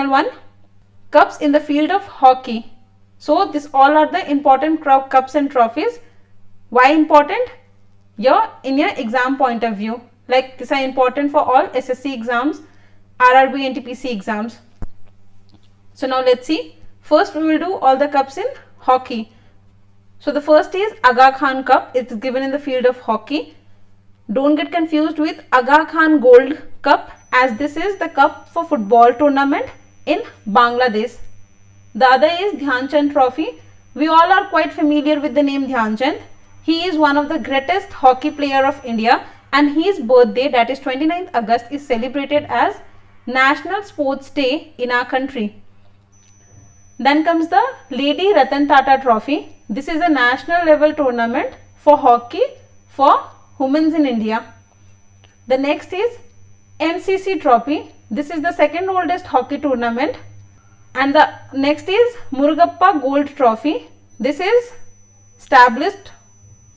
one, cups in the field of hockey. So this all are the important cups and trophies. Why important? In your exam point of view, like these are important for all SSC exams, RRB and TPC exams. So now let's see. First we will do all the cups in hockey. So the first is Aga Khan Cup. It is given in the field of hockey. Don't get confused with Aga Khan Gold Cup, as this is the cup for football tournament in Bangladesh. The other is Dhyan Chand Trophy. We all are quite familiar with the name Dhyan Chand. He is one of the greatest hockey player of India, and his birthday, that is 29th August, is celebrated as National Sports Day in our country. Then comes the Lady Ratan Tata Trophy. This is a national level tournament for hockey for women in India. The next is MCC Trophy. This is the second oldest hockey tournament. And the next is Murugappa Gold Trophy. This is established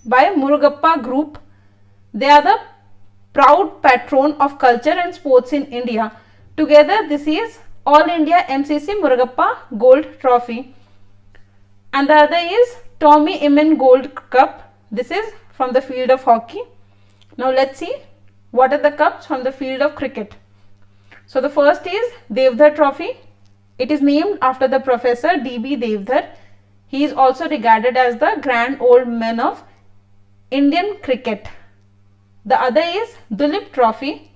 by Murugappa Group. They are the proud patron of culture and sports in India. Together this is All India MCC Murugappa Gold Trophy. And the other is Tommy Emin Gold Cup. This is from the field of hockey. Now let's see what are the cups from the field of cricket. So the first is Devdhar Trophy. It is named after the Professor D.B. Devdhar. He is also regarded as the grand old man of Indian cricket. The other is Dulip Trophy.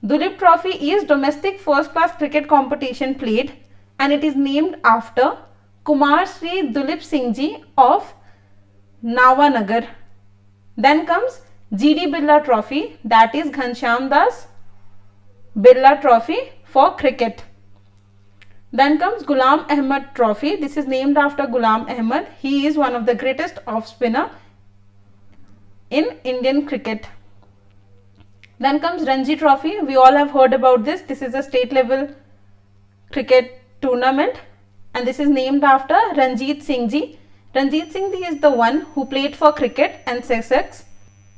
Dulip Trophy is domestic first class cricket competition played, and it is named after Kumar Sri Dulip Singh Ji of Nawanagar. Then comes G.D. Birla Trophy, that is Ghanshyam Das Birla Trophy for cricket. Then comes Ghulam Ahmed Trophy. This is named after Ghulam Ahmed. He is one of the greatest off spinner in Indian cricket. Then comes Ranji Trophy. We all have heard about this. This is a state level cricket tournament, and this is named after Ranjit Singh Ji. Ranjit Singh Ji is the one who played for cricket and Sussex.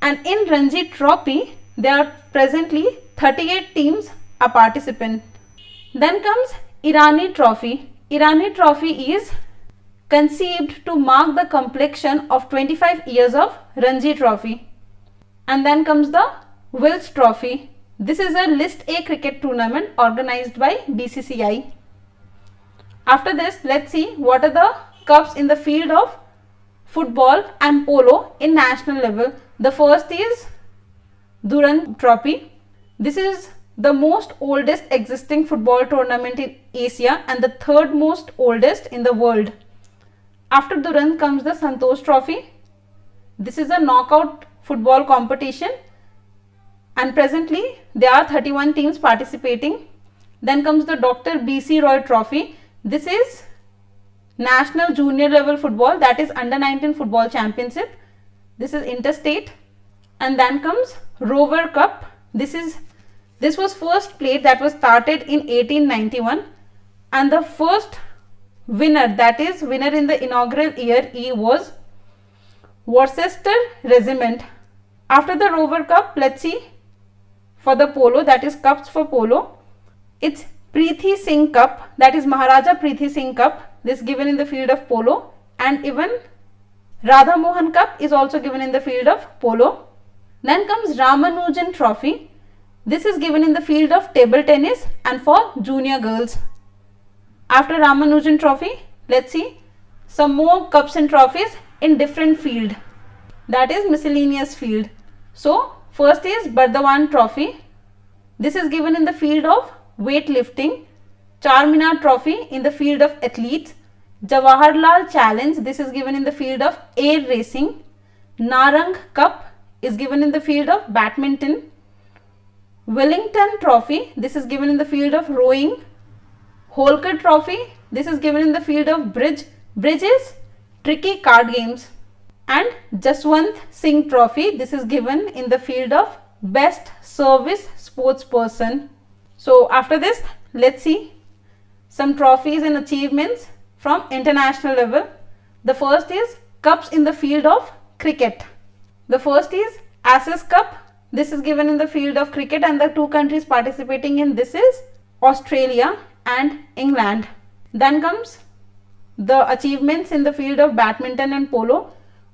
And in Ranji Trophy, there are presently 38 teams are participant. Then comes Irani Trophy. Irani Trophy is conceived to mark the completion of 25 years of Ranji Trophy. And then comes the Wills Trophy. This is a List A cricket tournament organized by BCCI. After this, let's see what are the cups in the field of football and polo in national level. The first is Durand Trophy. This is the most oldest existing football tournament in Asia and the third most oldest in the world. After Durand comes the Santosh Trophy. This is a knockout football competition, and presently there are 31 teams participating. Then comes the Dr. B.C. Roy Trophy. This is national junior level football, that is under 19 football championship. This is interstate. And then comes Rover Cup. This was first played, that was started in 1891, and the first winner, that is winner in the inaugural year E, was Worcester Regiment. After the Rover Cup, let's see for the polo, that is cups for polo. It's Preethi Singh Cup, that is Maharaja Preethi Singh Cup. This given in the field of polo, and even Radha Mohan Cup is also given in the field of polo. Then comes Ramanujan Trophy. This is given in the field of table tennis and for junior girls. After Ramanujan Trophy, let's see some more cups and trophies in different field, that is miscellaneous field. So first is Bardhawan Trophy. This is given in the field of weightlifting. Charminar Trophy in the field of athletes. Jawaharlal Challenge, this is given in the field of air racing. Narang Cup is given in the field of badminton. Wellington Trophy, this is given in the field of rowing. Holkar Trophy, this is given in the field of bridges, tricky card games. And Jaswant Singh Trophy, this is given in the field of best service sports person. So after this, let's see some trophies and achievements from international level. The first is cups in the field of cricket. The first is Ashes Cup. This is given in the field of cricket, and the two countries participating in this is Australia and England. Then comes the achievements in the field of badminton and polo.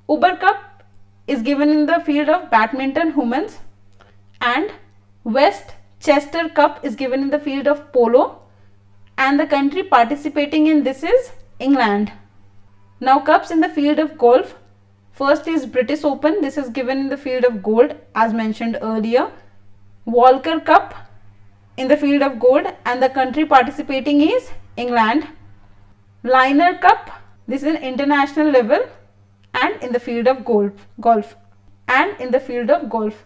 Uber Cup is given in the field of badminton women's, and Westchester Cup is given in the field of polo, and the country participating in this is England. Now cups in the field of golf. First is British Open. This is given in the field of gold as mentioned earlier. Walker Cup in the field of gold, and the country participating is England. Liner Cup, this is an international level and in the field of golf. And in the field of golf,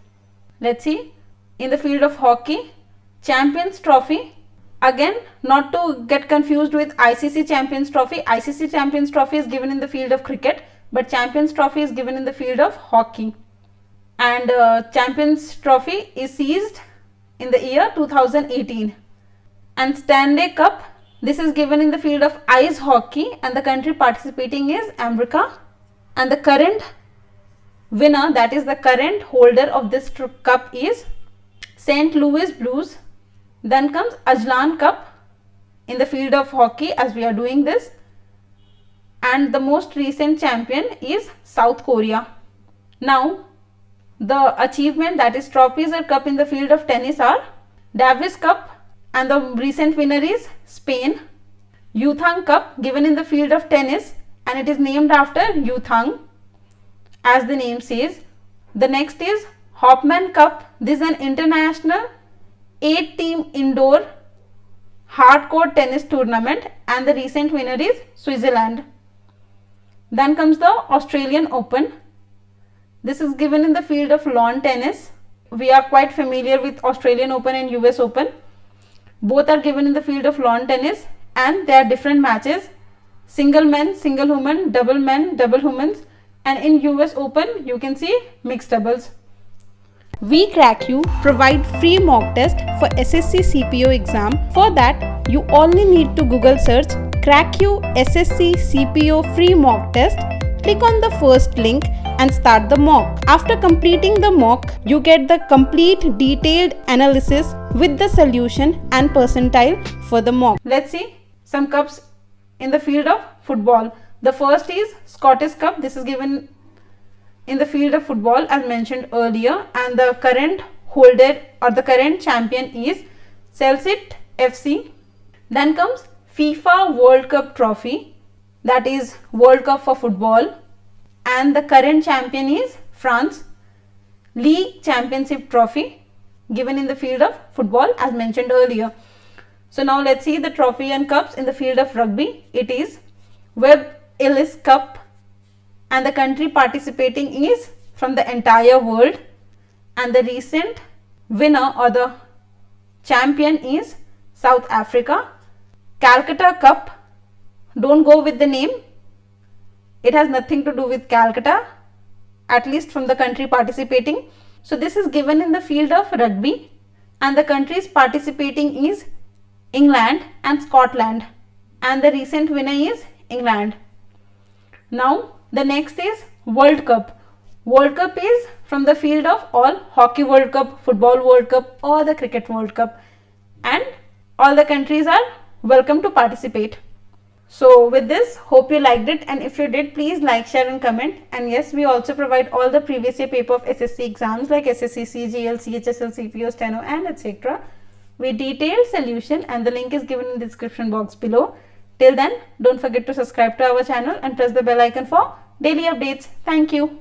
let's see, in the field of hockey, Champions Trophy. Again, not to get confused with ICC Champions Trophy. ICC Champions Trophy is given in the field of cricket, but Champions Trophy is given in the field of hockey. And Champions Trophy is seized in the year 2018. And Stanley Cup, this is given in the field of ice hockey, and the country participating is America. And the current winner, that is the current holder of this cup, is St. Louis Blues. Then comes Ajlan Cup in the field of hockey, as we are doing this, and the most recent champion is South Korea. Now the achievement, that is trophies or cup in the field of tennis, are Davis Cup, and the recent winner is Spain. Yuthang Cup, given in the field of tennis, and it is named after Yuthang, as the name says. The next is Hopman Cup. This is an international 8-team indoor hardcourt tennis tournament, and the recent winner is Switzerland. Then comes the Australian Open. This is given in the field of lawn tennis. We are quite familiar with Australian Open and US Open. Both are given in the field of lawn tennis, and they are different matches: single men, single women, double men, double women, and in US Open you can see mixed doubles. We Crack You provide free mock test for SSC CPO exam. For that, you only need to Google search Crack You SSC CPO free mock test. Click on the first link and start the mock. After completing the mock, you get the complete detailed analysis with the solution and percentile for the mock. Let's see some cups in the field of football. The first is Scottish Cup. This is given in the field of football as mentioned earlier, and the current holder or the current champion is Celtic FC. Then comes FIFA World Cup trophy, that is World Cup for football, and the current champion is France. League Championship trophy, given in the field of football as mentioned earlier. So now let's see the trophy and cups in the field of rugby. It is Webb Ellis Cup, and the country participating is from the entire world, and the recent winner or the champion is South Africa. Calcutta Cup, don't go with the name, it has nothing to do with Calcutta, at least from the country participating. So this is given in the field of rugby, and the countries participating is England and Scotland, and the recent winner is England. Now the next is World Cup. World Cup is from the field of all Hockey World Cup, Football World Cup, or the Cricket World Cup, and all the countries are welcome to participate. So with this, hope you liked it, and if you did, please like, share and comment. And yes, we also provide all the previous year paper of SSC exams like SSC, CGL, CHSL, CPO, Steno and etc. with detailed solution, and the link is given in the description box below. Till then, don't forget to subscribe to our channel and press the bell icon for daily updates. Thank you.